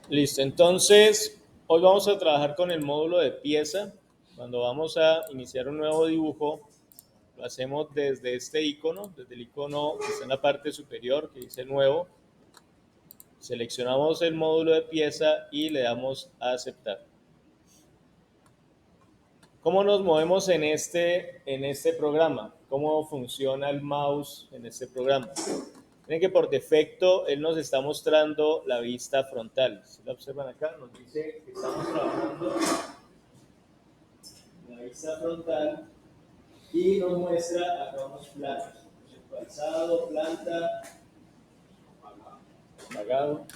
Listo, entonces hoy vamos a trabajar con el módulo de pieza. Cuando vamos a iniciar un nuevo dibujo, lo hacemos desde este icono, desde el icono que está en la parte superior, que dice nuevo. Seleccionamos el módulo de pieza y le damos a aceptar. ¿Cómo nos movemos en este programa? ¿Cómo funciona el mouse en este programa? Miren que por defecto él nos está mostrando la vista frontal. Si lo observan acá, nos dice que estamos trabajando la vista frontal y nos muestra acá unos planos. Alzado, planta, apagado.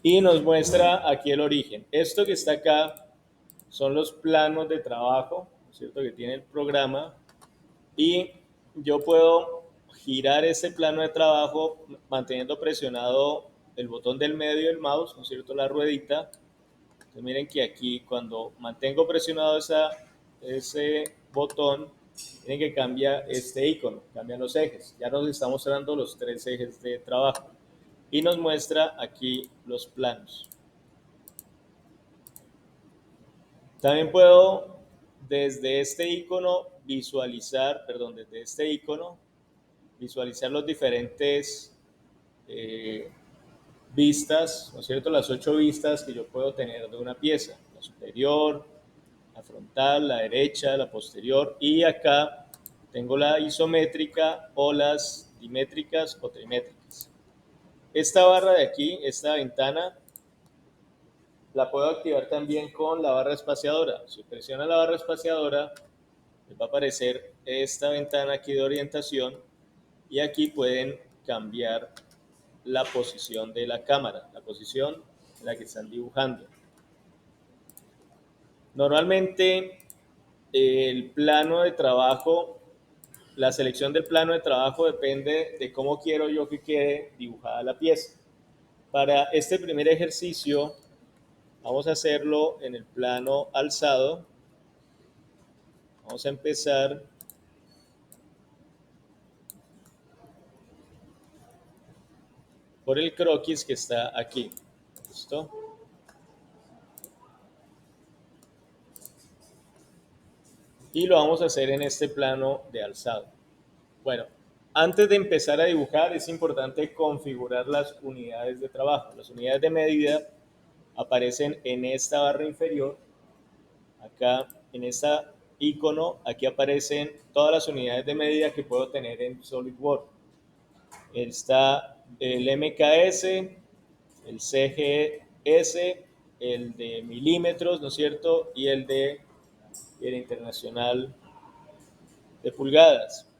Y nos muestra aquí el origen. Esto que está acá son los planos de trabajo, ¿cierto? Que tiene el programa. Y yo puedo girar ese plano de trabajo manteniendo presionado el botón del medio del mouse, ¿no es cierto? La ruedita. Entonces miren que aquí cuando mantengo presionado ese botón, miren que cambia este icono, cambian los ejes. Ya nos está mostrando los 3 ejes de trabajo. Y nos muestra aquí los planos. También puedo desde este icono visualizar los diferentes vistas, ¿no es cierto? Las 8 vistas que yo puedo tener de una pieza, la superior, la frontal, la derecha, la posterior, y acá tengo la isométrica o las dimétricas o trimétricas. Esta barra de aquí, esta ventana, la puedo activar también con la barra espaciadora. Si presiona la barra espaciadora, les va a aparecer esta ventana aquí de orientación y aquí pueden cambiar la posición de la cámara, la posición en la que están dibujando. Normalmente el plano de trabajo, la selección del plano de trabajo depende de cómo quiero yo que quede dibujada la pieza. Para este primer ejercicio vamos a hacerlo en el plano alzado. Vamos a empezar por el croquis que está aquí. ¿Listo? Y lo vamos a hacer en este plano de alzado. Bueno, antes de empezar a dibujar es importante configurar las unidades de trabajo. Las unidades de medida aparecen en esta barra inferior. Acá en esta icono, aquí aparecen todas las unidades de medida que puedo tener en SolidWorks. Está el MKS, el CGS, el de milímetros, ¿no es cierto? Y el internacional de pulgadas.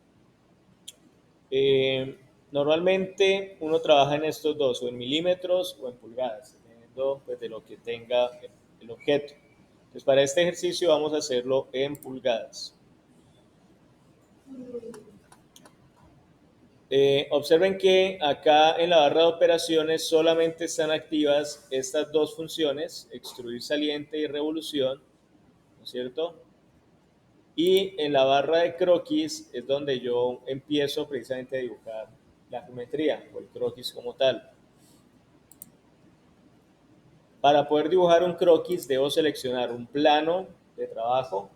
Normalmente uno trabaja en estos dos, o en milímetros o en pulgadas, dependiendo pues, de lo que tenga el objeto. Entonces, para este ejercicio vamos a hacerlo en pulgadas. Observen que acá en la barra de operaciones solamente están activas estas dos funciones, extruir saliente y revolución, ¿no es cierto? Y en la barra de croquis es donde yo empiezo precisamente a dibujar la geometría o el croquis como tal. Para poder dibujar un croquis debo seleccionar un plano de trabajo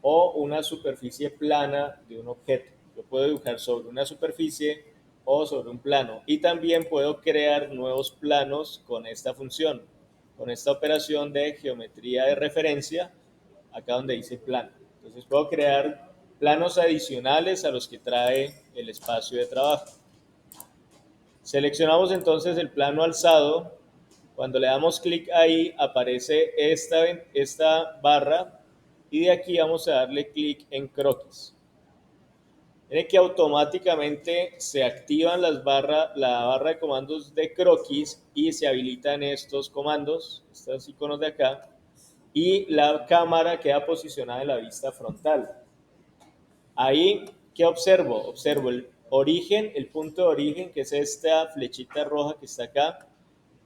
o una superficie plana de un objeto. Yo puedo dibujar sobre una superficie o sobre un plano y también puedo crear nuevos planos con esta función, con esta operación de geometría de referencia, acá donde dice plano. Entonces puedo crear planos adicionales a los que trae el espacio de trabajo. Seleccionamos entonces el plano alzado. Cuando le damos clic ahí aparece esta barra y de aquí vamos a darle clic en croquis. Miren que automáticamente se activan la barra de comandos de croquis y se habilitan estos comandos, estos iconos de acá, y la cámara queda posicionada en la vista frontal. Ahí, ¿qué observo? Observo el origen, el punto de origen, que es esta flechita roja que está acá,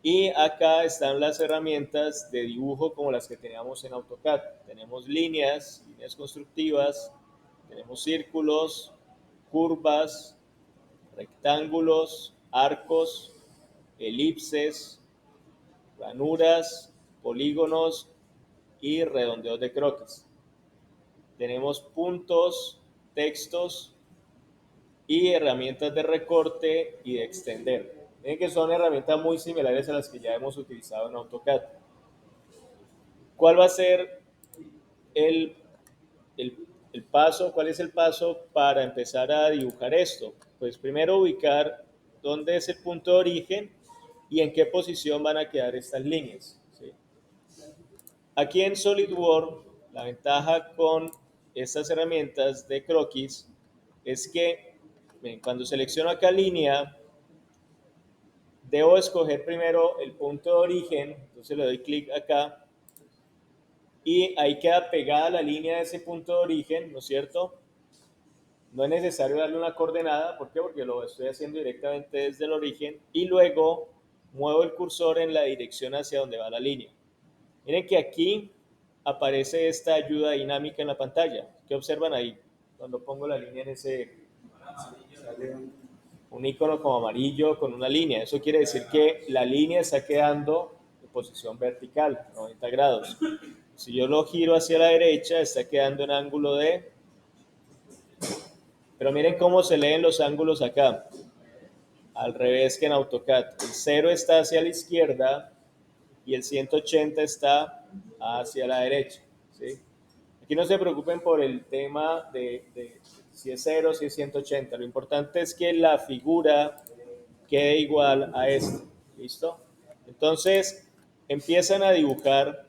y acá están las herramientas de dibujo como las que teníamos en AutoCAD. Tenemos líneas, líneas constructivas, tenemos círculos, curvas, rectángulos, arcos, elipses, ranuras, polígonos y redondeos de croquis. Tenemos puntos, textos y herramientas de recorte y de extender. Miren que son herramientas muy similares a las que ya hemos utilizado en AutoCAD. ¿Cuál va a ser el, el, el paso? ¿Cuál es el paso para empezar a dibujar esto? Pues primero ubicar dónde es el punto de origen y en qué posición van a quedar estas líneas, ¿sí? Aquí en SolidWorks, la ventaja con estas herramientas de croquis es que cuando selecciono acá línea, debo escoger primero el punto de origen, entonces le doy clic acá y ahí queda pegada la línea de ese punto de origen, ¿no es cierto? No es necesario darle una coordenada, ¿por qué? Porque lo estoy haciendo directamente desde el origen y luego muevo el cursor en la dirección hacia donde va la línea. Miren que aquí aparece esta ayuda dinámica en la pantalla. ¿Qué observan ahí? Cuando pongo la línea en ese, sale un icono como amarillo con una línea. Eso quiere decir que la línea está quedando en posición vertical, 90 grados. Si yo lo giro hacia la derecha, está quedando en ángulo de... Pero miren cómo se leen los ángulos acá. Al revés que en AutoCAD. El 0 está hacia la izquierda y el 180 está hacia la derecha, ¿sí? Aquí no se preocupen por el tema de si es 0 o si es 180. Lo importante es que la figura quede igual a esta. ¿Listo? Entonces, empiezan a dibujar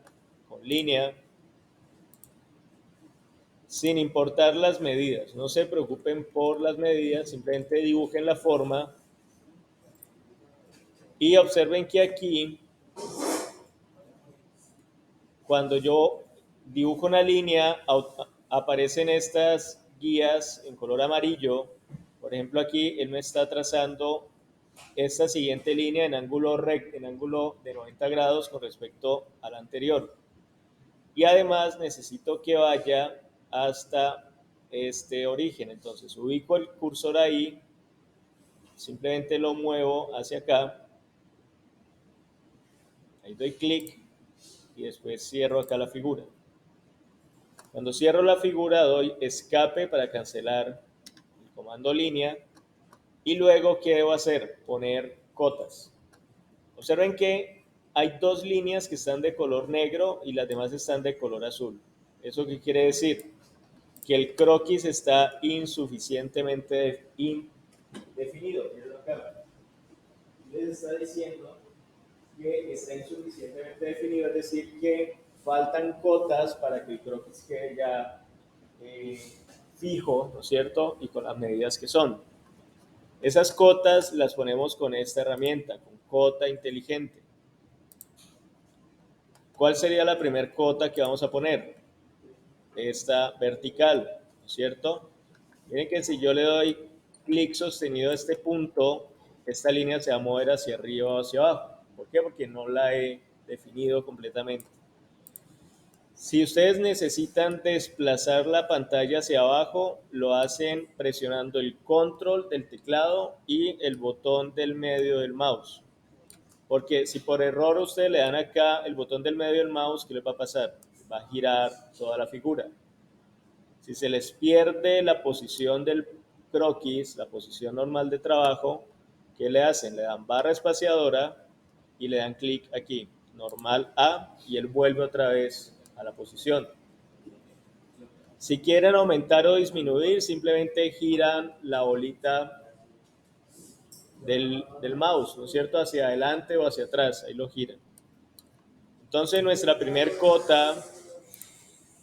con línea sin importar las medidas. No se preocupen por las medidas, simplemente dibujen la forma y observen que aquí, cuando yo dibujo una línea, aparecen estas guías en color amarillo. Por ejemplo, aquí él me está trazando esta siguiente línea en ángulo recto, en ángulo de 90 grados con respecto a la anterior. Y además necesito que vaya hasta este origen. Entonces ubico el cursor ahí, simplemente lo muevo hacia acá, ahí doy clic y después cierro acá la figura. Cuando cierro la figura doy escape para cancelar el comando línea y luego ¿qué debo hacer? Poner cotas. Observen que hay dos líneas que están de color negro y las demás están de color azul. ¿Eso qué quiere decir? Que el croquis está insuficientemente definido. Les está diciendo que está insuficientemente definido, es decir, que faltan cotas para que el croquis quede ya fijo, ¿no es cierto? Y con las medidas que son. Esas cotas las ponemos con esta herramienta, con cota inteligente. ¿Cuál sería la primera cota que vamos a poner? Esta vertical, ¿no es cierto? Miren que si yo le doy clic sostenido a este punto, esta línea se va a mover hacia arriba o hacia abajo. ¿Por qué? Porque no la he definido completamente. Si ustedes necesitan desplazar la pantalla hacia abajo, lo hacen presionando el control del teclado y el botón del medio del mouse. Porque si por error ustedes le dan acá el botón del medio del mouse, ¿qué les va a pasar? Va a girar toda la figura. Si se les pierde la posición del croquis, la posición normal de trabajo, ¿qué le hacen? Le dan barra espaciadora y le dan clic aquí, normal A, y él vuelve otra vez a la posición. Si quieren aumentar o disminuir, simplemente giran la bolita del mouse, ¿no es cierto? Hacia adelante o hacia atrás, ahí lo giran. Entonces nuestra primer cota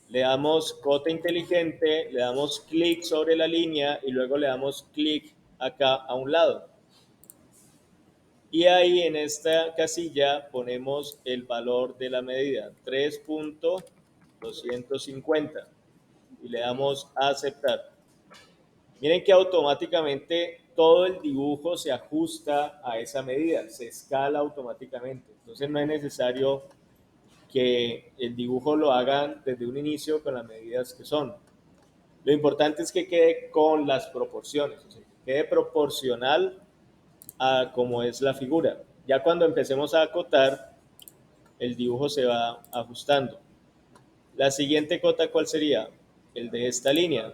le damos cota inteligente, le damos clic sobre la línea y luego le damos clic acá a un lado. Y ahí en esta casilla ponemos el valor de la medida, 3.250, y le damos a aceptar. Miren que automáticamente todo el dibujo se ajusta a esa medida, se escala automáticamente. Entonces no es necesario que el dibujo lo hagan desde un inicio con las medidas que son. Lo importante es que quede con las proporciones, o sea, que quede proporcional a cómo es la figura. Ya cuando empecemos a acotar, el dibujo se va ajustando. La siguiente cota, ¿cuál sería? El de esta línea.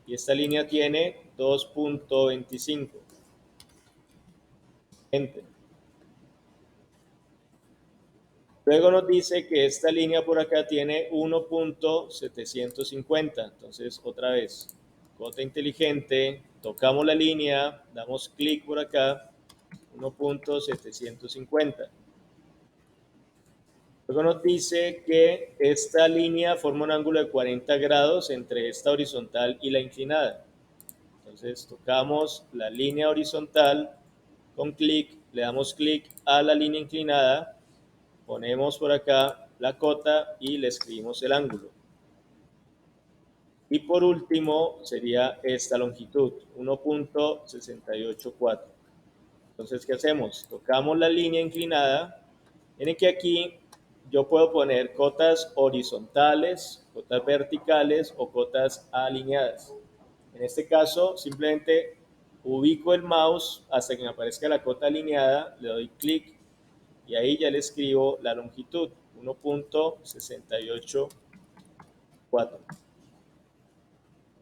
Y esta línea tiene 2.25. Luego nos dice que esta línea por acá tiene 1.750. Entonces, otra vez, cota inteligente, tocamos la línea, damos clic por acá, 1.750. Luego nos dice que esta línea forma un ángulo de 40 grados entre esta horizontal y la inclinada. Entonces tocamos la línea horizontal con clic, le damos clic a la línea inclinada, ponemos por acá la cota y le escribimos el ángulo. Y por último sería esta longitud, 1.684. Entonces, ¿qué hacemos? Tocamos la línea inclinada. Miren que aquí yo puedo poner cotas horizontales, cotas verticales o cotas alineadas. En este caso, simplemente ubico el mouse hasta que me aparezca la cota alineada, le doy clic y ahí ya le escribo la longitud, 1.684.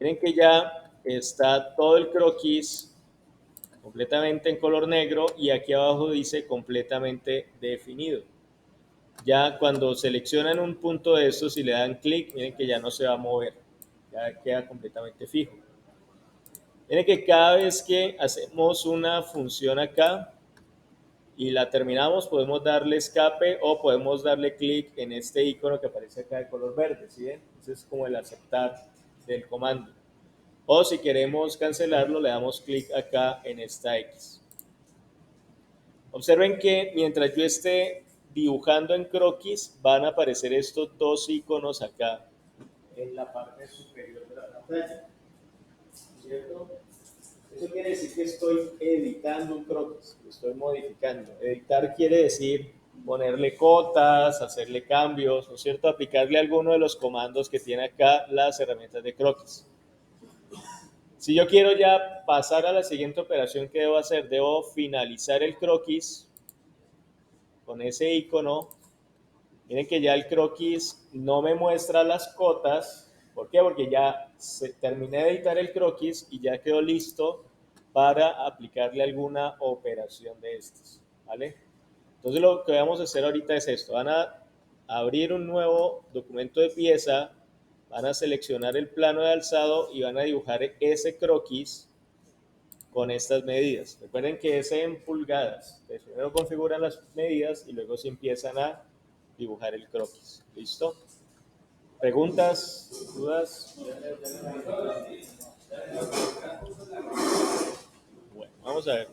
Miren que ya está todo el croquis completamente en color negro y aquí abajo dice completamente definido. Ya cuando seleccionan un punto de estos y le dan clic, miren que ya no se va a mover, ya queda completamente fijo. Miren que cada vez que hacemos una función acá y la terminamos, podemos darle escape o podemos darle clic en este icono que aparece acá de color verde, ¿sí ven? Ese es como el aceptar del comando. O si queremos cancelarlo, le damos clic acá en esta X. Observen que mientras yo esté dibujando en croquis, van a aparecer estos dos iconos acá en la parte superior de la pantalla, ¿cierto? Eso quiere decir que estoy editando un croquis, lo estoy modificando. Editar quiere decir ponerle cotas, hacerle cambios, ¿no es cierto? Aplicarle alguno de los comandos que tiene acá las herramientas de croquis. Si yo quiero ya pasar a la siguiente operación que debo hacer, debo finalizar el croquis con ese icono. Miren que ya el croquis no me muestra las cotas. ¿Por qué? Porque ya terminé de editar el croquis y ya quedó listo para aplicarle alguna operación de estas, ¿vale? Entonces lo que vamos a hacer ahorita es esto. Van a abrir un nuevo documento de pieza, van a seleccionar el plano de alzado y van a dibujar ese croquis con estas medidas. Recuerden que es en pulgadas. Entonces, primero configuran las medidas y luego se empiezan a dibujar el croquis. ¿Listo? ¿Preguntas? ¿Dudas? Bueno, vamos a ver.